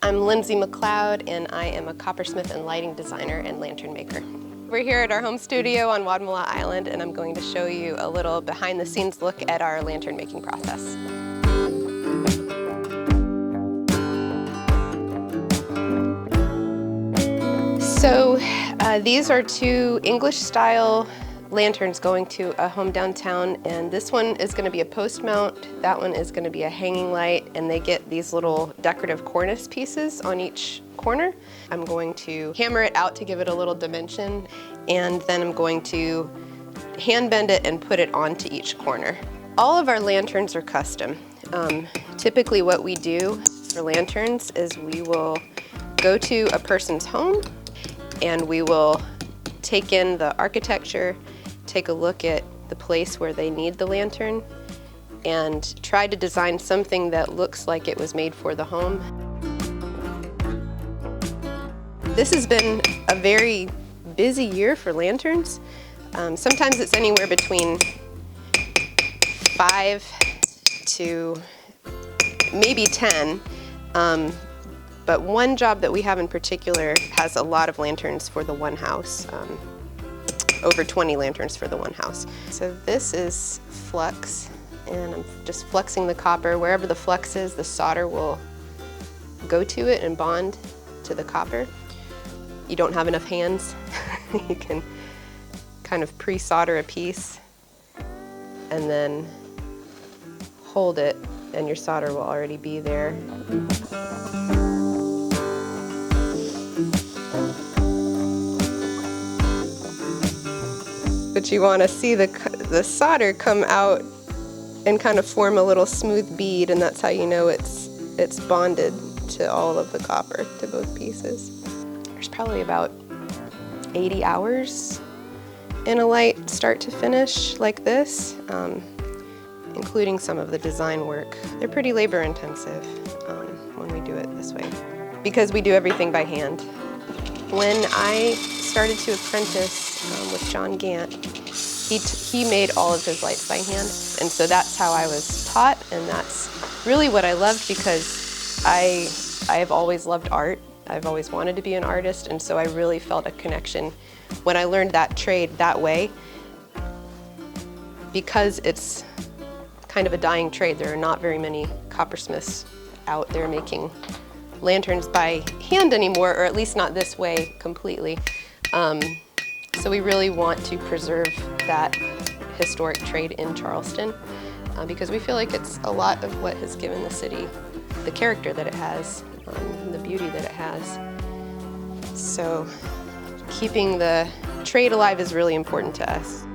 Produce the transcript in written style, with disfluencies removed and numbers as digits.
I'm Lindsay MacLeod, and I am a coppersmith and lighting designer and lantern maker. We're here at our home studio on Wadmalaw Island, and I'm going to show you a little behind-the-scenes look at our lantern making process. So these are two English-style lanterns going to a home downtown, and this one is going to be a post mount, that one is going to be a hanging light, and they get these little decorative cornice pieces on each corner. I'm going to hammer it out to give it a little dimension, and then I'm going to hand bend it and put it onto each corner. All of our lanterns are custom. Typically what we do for lanterns is we will go to a person's home and we will take in the architecture, take a look at the place where they need the lantern, and try to design something that looks like it was made for the home. This has been a very busy year for lanterns. Sometimes it's anywhere between 5 to maybe 10. But one job that we have in particular has a lot of lanterns for the one house. Over 20 lanterns for the one house. So this is flux, and I'm just fluxing the copper. Wherever the flux is, the solder will go to it and bond to the copper. You don't have enough hands, you can kind of pre-solder a piece and then hold it, and your solder will already be there. But you want to see the solder come out and kind of form a little smooth bead, and that's how you know it's bonded to all of the copper, to both pieces. There's probably about 80 hours in a light start to finish like this, including some of the design work. They're pretty labor intensive when we do it this way, because we do everything by hand. When I started to apprentice with John Gant, he made all of his lights by hand, and so that's how I was taught, and that's really what I loved, because I have always loved art. I've always wanted to be an artist, and so I really felt a connection when I learned that trade that way, because it's kind of a dying trade. There are not very many coppersmiths out there making lanterns by hand anymore, or at least not this way completely. So we really want to preserve that historic trade in Charleston, because we feel like it's a lot of what has given the city the character that it has, and the beauty that it has. So keeping the trade alive is really important to us.